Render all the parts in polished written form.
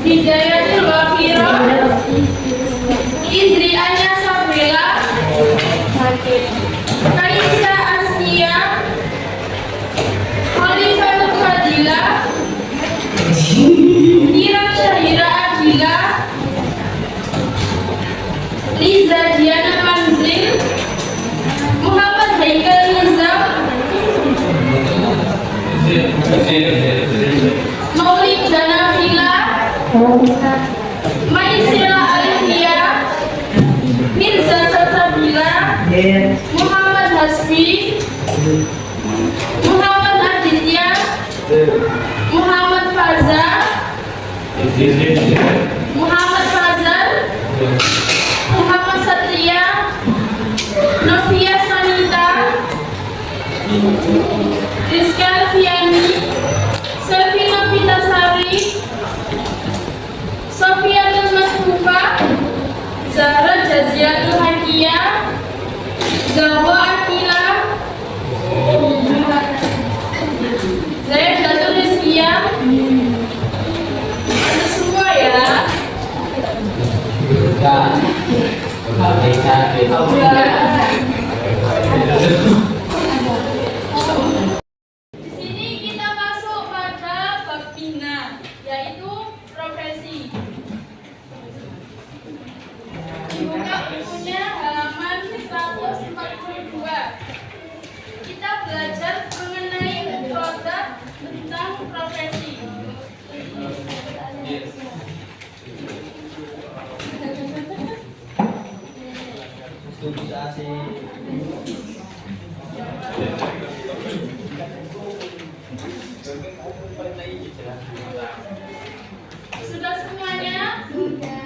Hidayatul Wafiro, Indri Anya Sabela, Kaisa Askia, Khalifatul Fadila, Nira Syahira Adila, Liza Diana Manzil, Muhammad Haikal Nizam, Maulid Danafila, Maisila Alifia, Mirza Sasabila, Muhammad Hasbi, Muhammad Aditya, Muhammad Fazal, Muhammad Fazal, Muhammad Satria, Novia Sanita, Rizka Alfiani, Selvina Pitasari, Sofia Masrufa, Zahra Jaziatul Hakia, Zawa Akila, Zaid Datul Rizkia. Ada semua ya. Di sini kita masuk pada bab bina, yaitu profesi. Dibuka bukunya halaman 142. Kita belajar mengenai produk tentang profesi. Sudah semuanya? Sudah.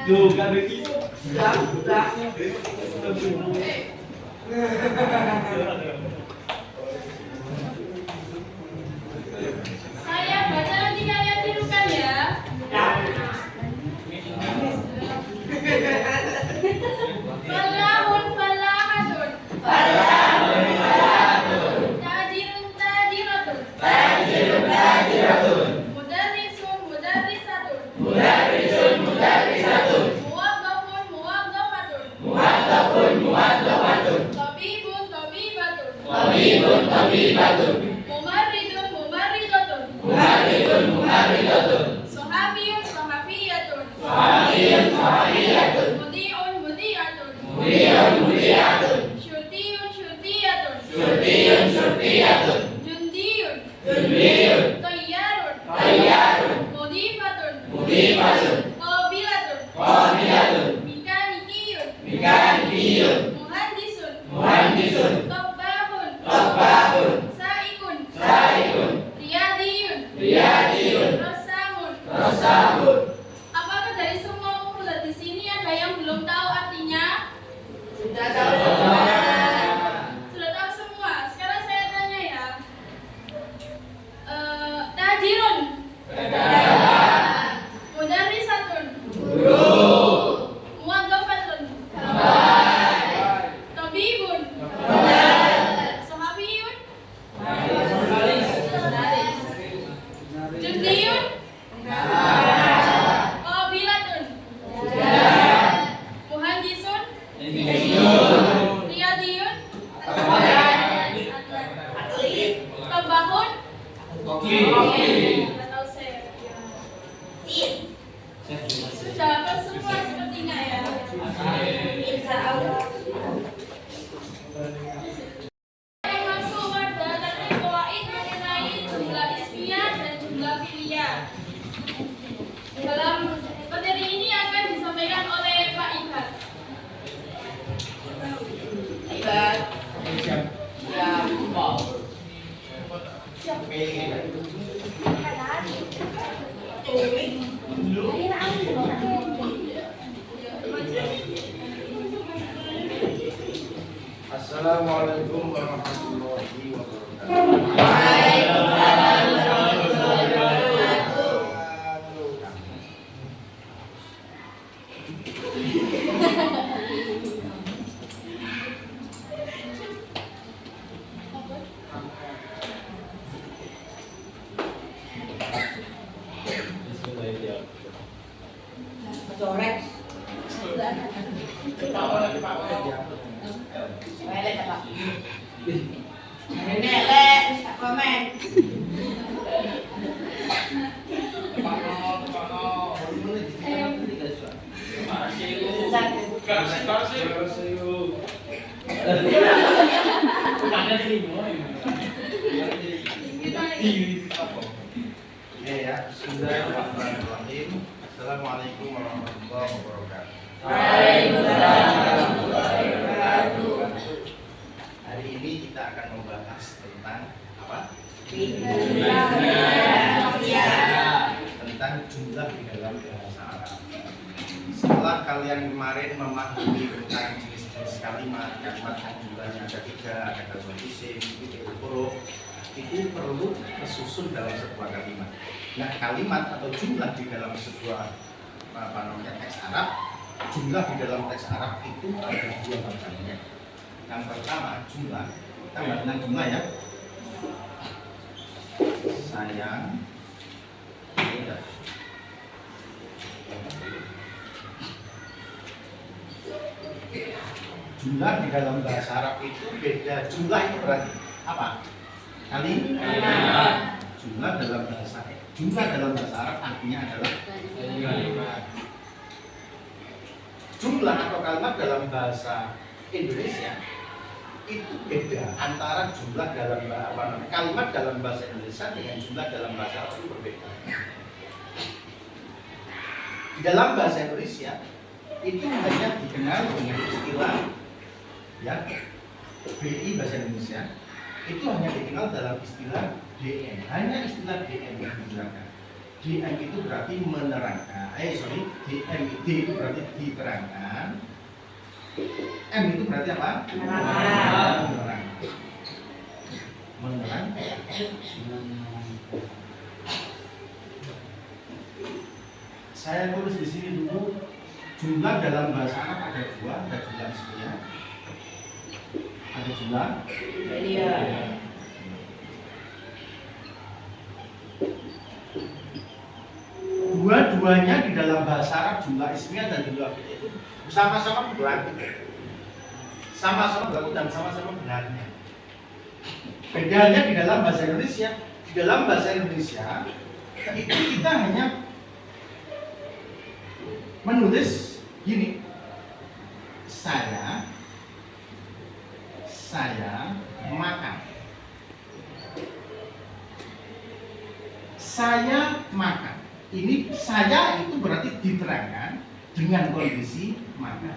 Saya baca nanti kalian tirukan ya. Falahun falahatun. Tajirun tajiratun. Mudarrisun mudarrisatun. Muwaqqafun muwaqqafatun. Tabibun tabibatun. Mumarridun mumarridatun. Sahabiyun sahafiyatun. Mudhi'un mudhi'atun. Syurtiyun syurtiyatun. Jundiyun. Tayyarun. Mudhifatun. Qabilatun. Mekanikiyun. Muhandisun. Tabbahun. Saikun. Riyadiyun. Rassamun. Apakah dari semua mufradat di sini ada yang belum tahu artinya? Sudah tahu. Assalamualaikum warahmatullahi wabarakatuh. Corek. Melek apa? Melek, komen. Ya, bismillahirrahmanirrahim. Assalamualaikum warahmatullahi wabarakatuh. Hari ini kita akan membahas tentang apa? Tentang jumlah di dalam bahasa Arab. Setelah kalian kemarin memahami tentang jenis-jenis kalimat yang jumlahnya ada 3, ada kalimat isim, huruf, itu perlu tersusun dalam sebuah kalimat. Nah, kalimat atau jumlah di dalam sebuah teks Arab, jumlah di dalam teks Arab itu ada 2 bagiannya. Yang pertama jumlah, kita bahas tentang jumlah ya. Sayang, tidak. Jumlah di dalam bahasa Arab itu beda. Jumlah itu berarti apa? Kalimat. Jumlah dalam bahasa Arab artinya adalah kalimat. Jumlah atau kalimat dalam bahasa Indonesia itu beda antara jumlah dalam kalimat dalam bahasa Indonesia dengan jumlah dalam bahasa Arab itu berbeda. Di dalam bahasa Indonesia itu hanya dikenal dengan istilah ya BI bahasa Indonesia itu hanya dikenal dalam istilah DM, hanya istilah DM yang digunakan. DM itu berarti menerangkan, DM itu berarti diterangkan, M itu berarti apa? Menerangkan. Saya tulis di sini dulu, jumlah dalam bahasa Arab ada 2, ada jumlah ismiyah, ada jumlah dua-duanya di dalam bahasa Arab, jumlah ismiyah dan jumlah fi'il itu sama-sama berlaku, dan sama-sama benarnya. Bedanya di dalam bahasa Indonesia, itu kita hanya menulis gini, saya makan. Saya makan. Ini saya itu berarti diterangkan dengan kondisi makan.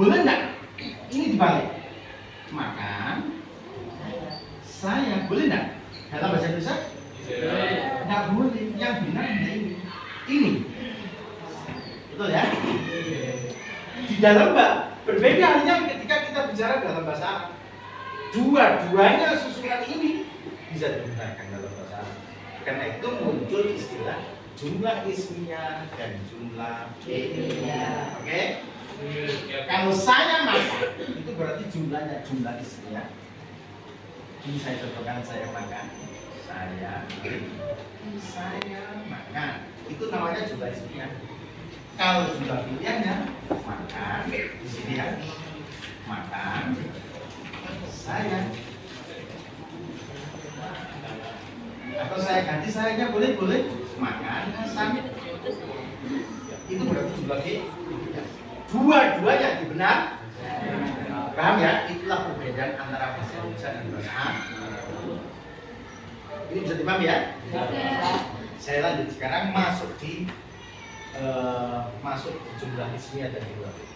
Boleh enggak? Ini dibalik. Makan. Saya boleh enggak? Dalam bahasa Indonesia? Enggak boleh. Yang benar ini. Ini. Betul ya? Di dalam berbeda halnya ketika kita bicara dalam bahasa Arab. Dua-duanya susunan ini bisa digunakan dalam bahasa Arab. Karena itu muncul istilah jumlah ismiyah dan jumlah fi'iliyah. Oke? Kalau saya makan, itu berarti jumlahnya jumlah ismiyah. Ini saya contohkan, saya makan. Saya makan. Itu namanya jumlah ismiyah. Kalau jumlah fi'iliyahnya makan, di sini ya. Makan. Saya. Atau saya ganti sayanya boleh makan Hasan. Itu berarti jumlah fi'iliyah. Dua-duanya benar. Paham ya? Itulah perbedaan antara bahasa Indonesia dan bahasa Arab. Ini bisa dipahami ya? Saya lanjut sekarang masuk di jumlah ismiyah dan jumlah fi'il.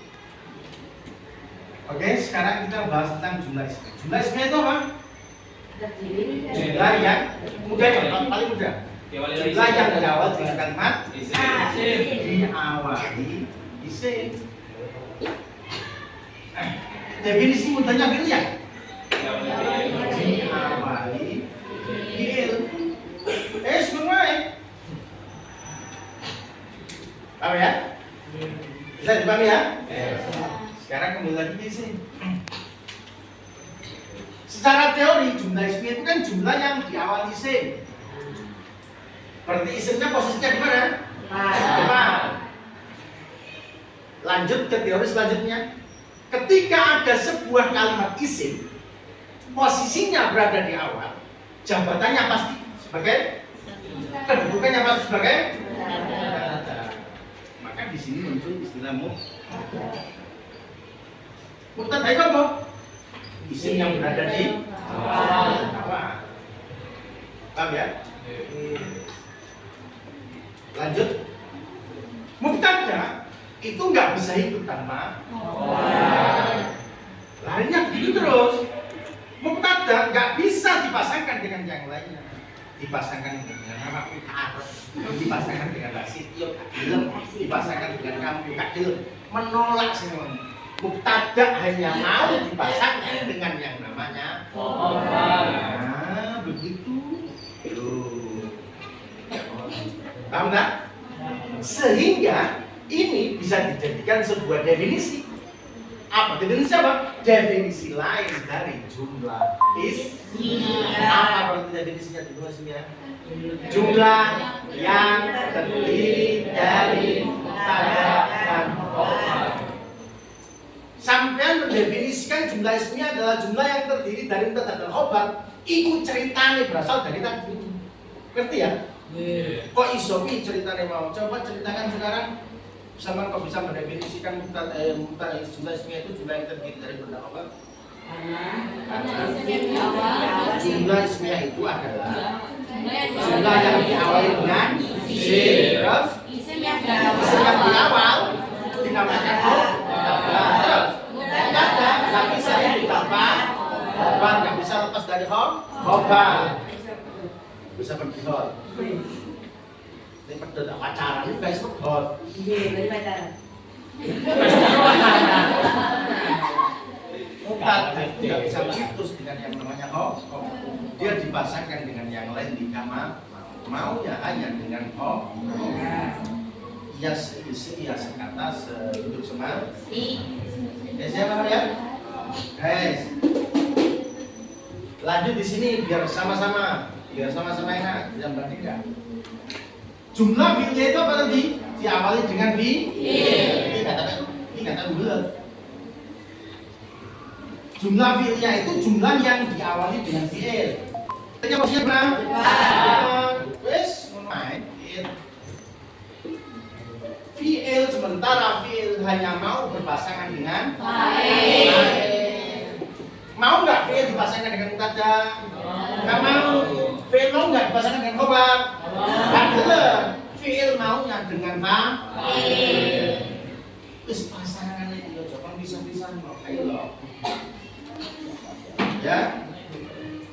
Oke, sekarang kita bahas tentang jumlah ismi. Jumlah ismi itu apa? Terdiri dari Jumlah yang mudah, yang paling mudah. Jumlah yang diawali dengan kalimat diawali isim. Definisi mudahnya fi'il ya? Diawali fi'il. Semua ya? Paham ya? Bisa dipahami ya? Sekarang kembali lagi ke sini. Secara teori jumlah ismi itu kan jumlah yang diawali isim. Berarti isimnya posisinya di mana? Depan. Lanjut ke teori selanjutnya. Ketika ada sebuah kalimat isim, posisinya berada di awal, jabatannya pasti sebagai, kedudukannya pasti sebagai mubtada. Maka di sini muncul istilah mubtada. Mubtada itu apa? Isim yang berada di awal. Paham ya? Lanjut. Mubtada itu nggak bisa hidup tanpa larinya begitu terus. Mubtada nggak bisa dipasangkan dengan yang lainnya. Dipasangkan dengan nama Arab, dipasangkan dengan Rasitio, dipasangkan dengan kamu Kadil, menolak semuanya. Mubtada hanya mau dipasangkan dengan yang namanya begitu. Paham nggak? Sehingga ini bisa dijadikan sebuah definisi. Apa definisi apa? Definisi lain dari jumlah ismi. Apa berarti definisinya jumlah ismi ya? Jumlah yang terdiri dari mubtada dan khobar. Sampai mendefinisikan jumlah ismi adalah jumlah yang terdiri dari mubtada dan khobar. Itu ceritanya berasal dari tadi. Ngerti ya? Kok isopi ceritanya mau? Coba ceritakan sekarang. Sama kok bisa mendefinisikan mubtada jumlah ismi itu jumlah yang terdiri dari mubtada khobar? Jumlah ismi itu adalah jumlah yang diawali dengan isim. Terus isim yang di awal dinamakan khobar. Mubtada nggak bisa ditambah khobar, nggak bisa lepas dari khobar. Bisa berdihol. Ini pada pacaran ini guys berdihol. Iya, beri pacaran. Mubtada tidak bisa putus dengan yang namanya khobar. Dia dipasangkan dengan yang lain di kamar. Maunya hanya dengan khobar. Ia sekata seduduk semar. Ya siapa ya? Guys. Lanjut di sini biar sama-sama enak, jangan berarti enggak. Jumlah fi'ilnya itu apa tadi? Diawali dengan fi'il. Ini kata bulat. Jumlah fi'ilnya itu jumlah yang diawali dengan fi'il. Tanya maksudnya berapa? Wes, main fi'il. Fi'il sementara fi'il hanya mau berpasangan dengan fa'il. Mau nggak fi'il dipasangkan dengan mubtada? Nggak mau. Fi'il mau nggak dipasangkan dengan khobar? Nggak boleh. Fi'il maunya dengan fa'il. Terus pasangan itu coba bisa-bisa mau ayo loh. Ya,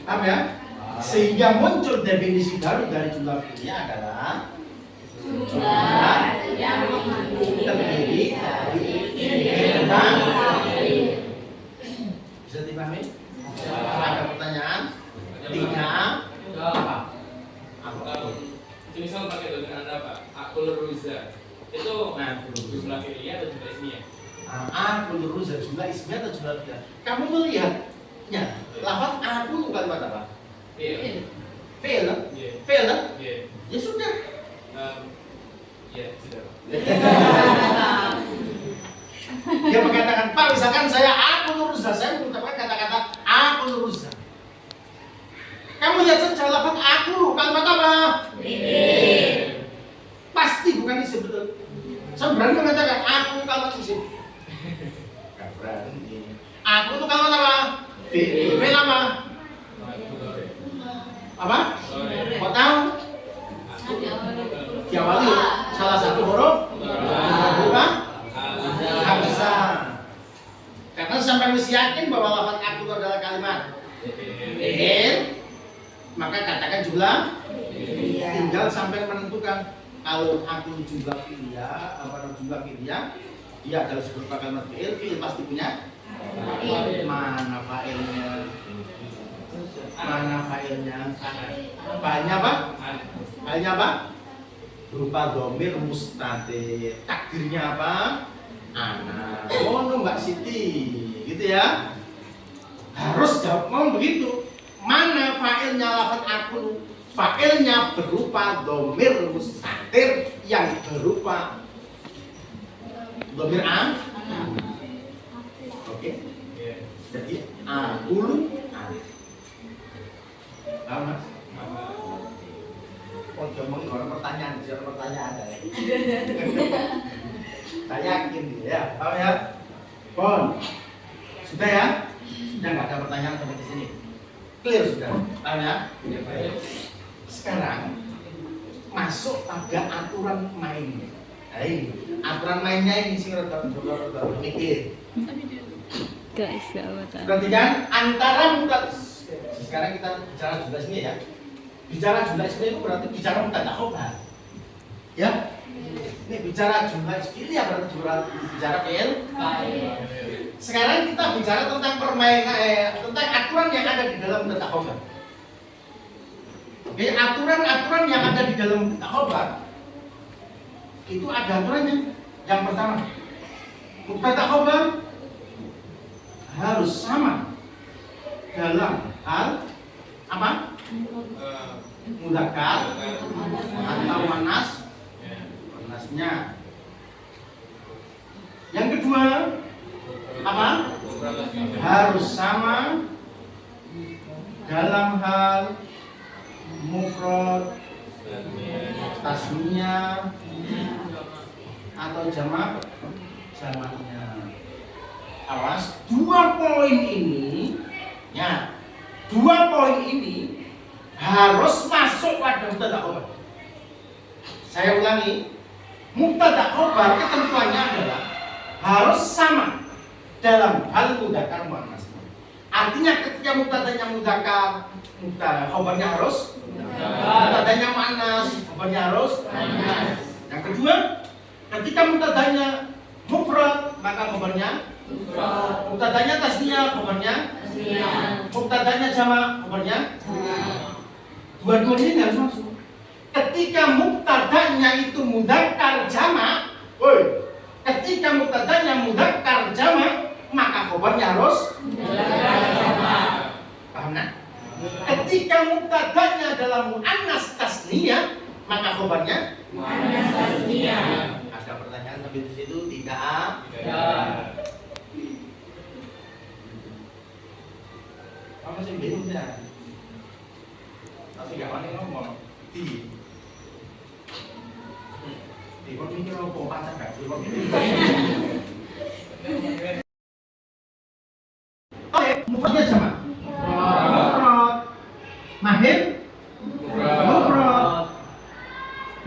paham ya? Sehingga muncul definisi baru dari jumlah fi'ilnya adalah jumlah yang terdiri dari fi'il dan fa'il. Bisa dipahami? Ada pertanyaan? Tidak? Apa? Misal pakai dengan Anda Pak, akul ruza itu jumlah fi'ilnya atau jumlah isminya? Akul ruza jumlah isminya atau jumlah fi'ilnya? Kamu melihatnya, lafaz aku itu kalimat apa? Fi'il. Fi'il? Iya. Fi'il? Iya. Ya sudah. Iya, sudah Pak. Dia mengatakan, Pak, misalkan saya akul ruza, saya mengucapkan kata-kata akul ruza. Kamu lihat saja lafaz aku kalimat apa? Fi'il. Pasti bukan isim betul. Saya berani mengatakan aku kalimat isim. Gak berani. Aku itu kalimat apa? Fi'il. Fi'il apa? Apa? Kau tahu? Diawali salah satu huruf bukan? Hamzah. Kata Karena sampai mesti yakin bahwa lafaz aku itu adalah kalimat fi'il, maka katakan jumlah. Tinggal sampai menentukan kalau aku jumlah fi'liyah, jumlah fi'liyah, dia adalah berupa kalimat fi'il, fi'il pasti punya mana fa'ilnya? Mana fa'ilnya? Fa'ilnya apa? Fa'ilnya apa? Berupa dhamir mustatir. Takdirnya apa? Ana. Oh, Mbak Siti, gitu ya. Harus jawab ngomong begitu. Mana fa'ilnya lafaz aku? Fa'ilnya berupa dhamir mustatir yang berupa dhamir an. Oke. Jadi aqulu an. Paham, Mas? Oh, ngomongin orang pertanyaan, jangan pertanyaan ya. Saya yakin ya. Paham ya? Pon. Sudah ya? Sudah nggak ada pertanyaan sampai di sini. Clear sudah. Paham ya? Sekarang masuk pada aturan mainnya. Nah, ini aturan mainnya ini sih rada mikir. Guys, gawat. Perhatikan antara sekarang kita bicara jumlah ismi ya. Bicara jumlah ismi itu berarti bicara mubtada khobar. Ya? Ini bicara jumlah ismi ya berarti bicara fi'il. Sekarang kita bicara tentang permainan tentang aturan yang ada di dalam mubtada khobar. Oke, aturan-aturan yang ada di dalam mubtada khobar itu ada aturannya. Yang pertama, mubtada khobar harus sama dalam hal apa? Mudzakkar atau muannas. Muannasnya. Yang kedua, apa? Harus sama dalam hal mufrad, tasniyah atau jamaknya. Awas, dua poin ini harus masuk pada mubtada khobar. Saya ulangi, mubtada khobar ketentuannya adalah harus sama dalam hal mudzakkar muannas. Artinya ketika mubtadanya mudzakkar, mubtada khobarnya harus mubtadanya muannas, khobarnya harus muannas. Yang kedua, ketika mubtadanya mufrad, maka khobarnya mubtadanya tasniyah, khobarnya mubtadanya jamak, khobarnya dua-duanya ini harus masuk. Ketika mubtadanya itu mudzakkar jamak, ketika mubtadanya mudzakkar jamak, maka khobarnya harus jamak. Paham nak? Ketika mubtadanya dalam muannas tasniyah, maka khobarnya muannas tasniyah. Ada pertanyaan sampai di situ? Tidak. Kamu masih bingung ya? Tapi gak wani ngomong. Di kau mikir apa pacar gak? Oke, mufradnya jamak. Mufrad. Mahir. Mufrad.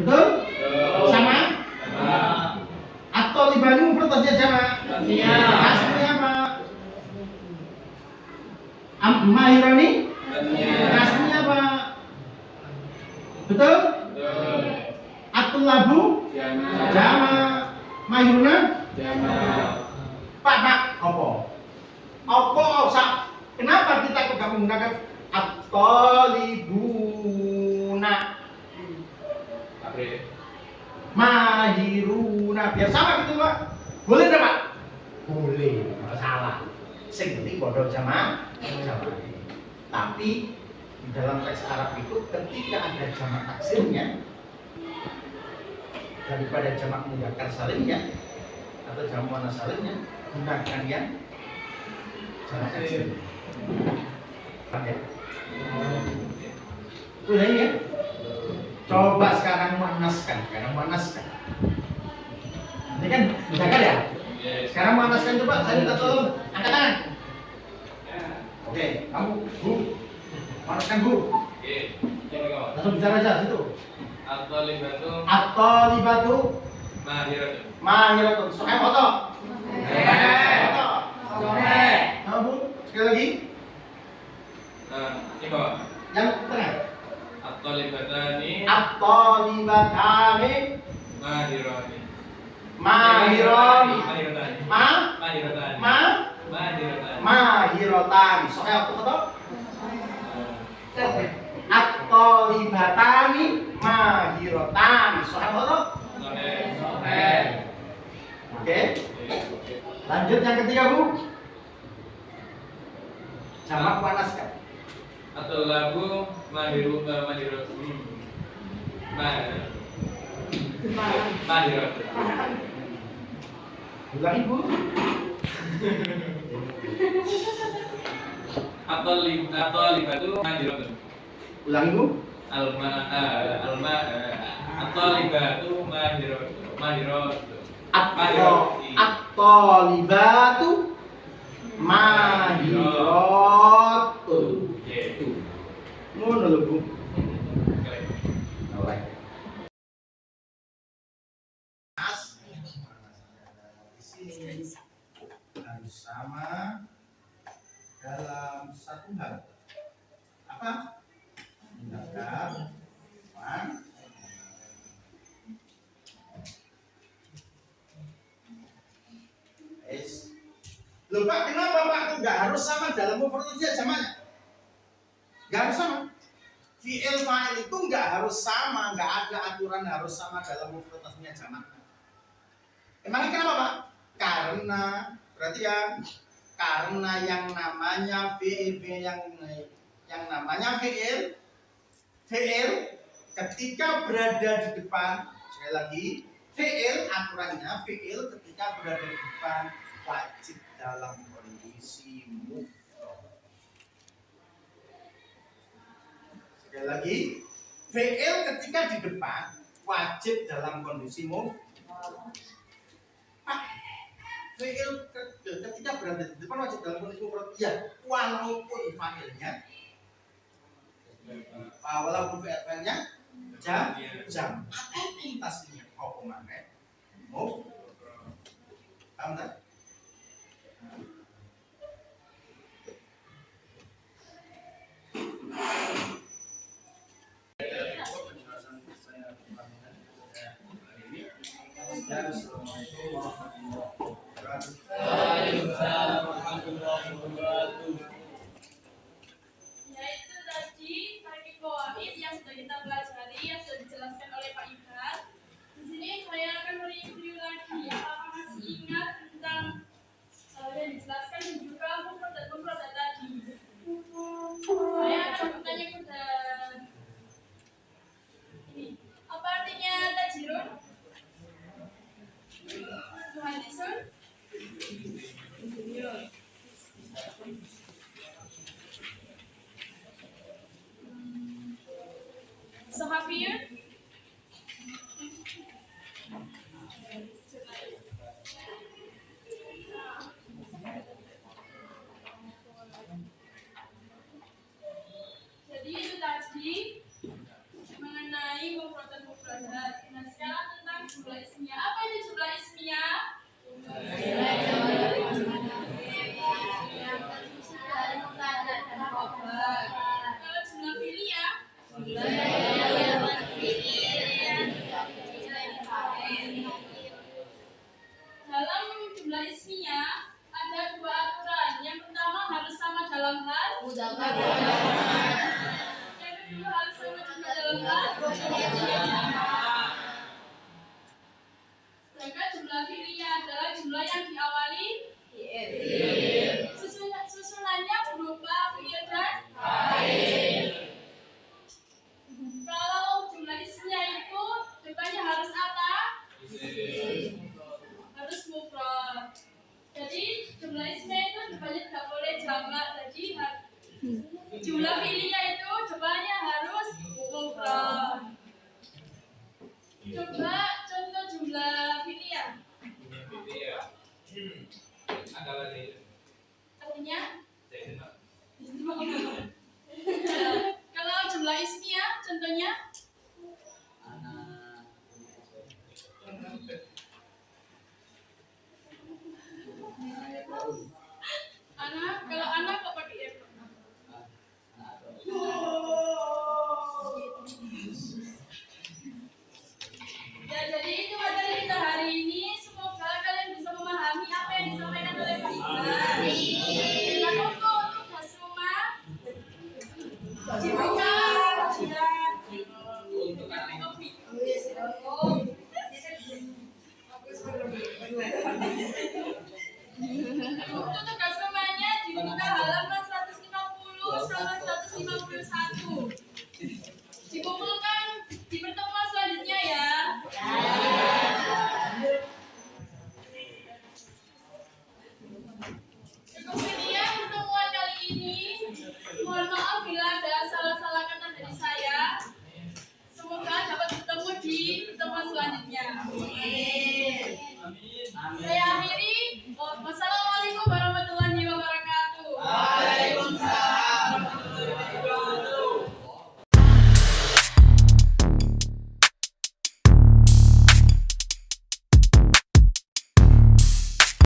Betul? Sama? Atau libani mufradnya jamak. Aslinya apa? Mahirani? Aslinya apa? Betul? Atul labu? Jamak. Mahiruna? Pak, apa? Kenapa kita tidak menggunakan at-talibuna? Mahiruna, biar sama gitu Pak. Boleh tidak Pak? Boleh, nggak salah. Sing penting bodoh jamak. Tapi di dalam teks Arab itu ketika ada jamak taksirnya daripada jamak mudzakkar salimnya atau jamak muannas salimnya, gunakan yang jamak taksir. Paham ya? Sudah ini ya? Coba sekarang muannaskan. Ini kan mudzakkar ya? Sekarang muannaskan, coba saya minta tolong angkat tangan. Oke, kamu Bu. Muannaskan Bu. Langsung bicara aja situ. At-talibatu mahiratun. Saya foto. Sore. Nah, Bu, sekali lagi. Coba. Yang tengah. At-talibatani At-talibatani mahirani. mahirani. Mahirani. Ma Mahirani. mahirotani. Soalnya apa kata? At-talibatani mahirotani. Soalnya apa kata? Oke. Lanjut yang ketiga, Bu. Jamak panaskan. Atau lagu mahiru Ulangi, Bu. atau libatu mahiratu. Ulangi, Bu. atau libatu mahiratu. At-talibatu mahiratun. Itu. Ngono lho, Bu. Alright. Di sini harus sama dalam satu hal. Apa? Tindakan Loh Pak, kenapa Pak? Itu nggak harus sama dalam mufrad saja jamaknya. Nggak harus sama. Fi'il fa'il itu nggak harus sama, nggak ada aturan harus sama dalam mufrad jamaknya. Emangnya kenapa Pak? Karena perhatian, karena yang namanya fi'il yang namanya fi'il ketika berada di depan, sekali lagi, fi'il aturannya fi'il ketika berada di depan wajib dalam kondisi mufrad. Sekali lagi, fi'il ketika di depan wajib dalam kondisi mufrad. Fi'il ketika berada di depan wajib dalam kondisi mufrad. Ya, walaupun fa'ilnya jam atau intasnya apa mana? Paham tak? Assalamualaikum warahmatullahi wabarakatuh. Yaitu tadi tarkib qawaid yang sudah kita pelajari, yang sudah dijelaskan oleh Pak Ibhar. Di sini saya akan mereview lagi. Apakah masih ingat tentang yang dijelaskan dan juga mufrad tadi? Saya akan bertanya kepada ini. Apa artinya tajirun? Muhadisun? Sahabiyun? Jadi itu tadi mengenai mufradat. Nah sekarang tentang jumlah ismiyah. Apa itu jumlah ismiyah? Kalau jumlah fi'liyah? Dalam jumlah ismiyah ada dua aturan. Yang pertama harus sama dalam hal. Yang kedua harus sama juga dalam hal. Sedangkan jumlah fi'liyah adalah jumlah yang diawali susunannya berupa fi'il dan fa'il. Kalau jumlah ismiyah itu depannya harus apa? Harus mufrad. Jadi jumlah ismiyah itu depannya tidak boleh jamak. Jadi jumlah fi'liyah itu depannya harus mufrad. Coba contoh jumlah fi'liyah. Ada lagi.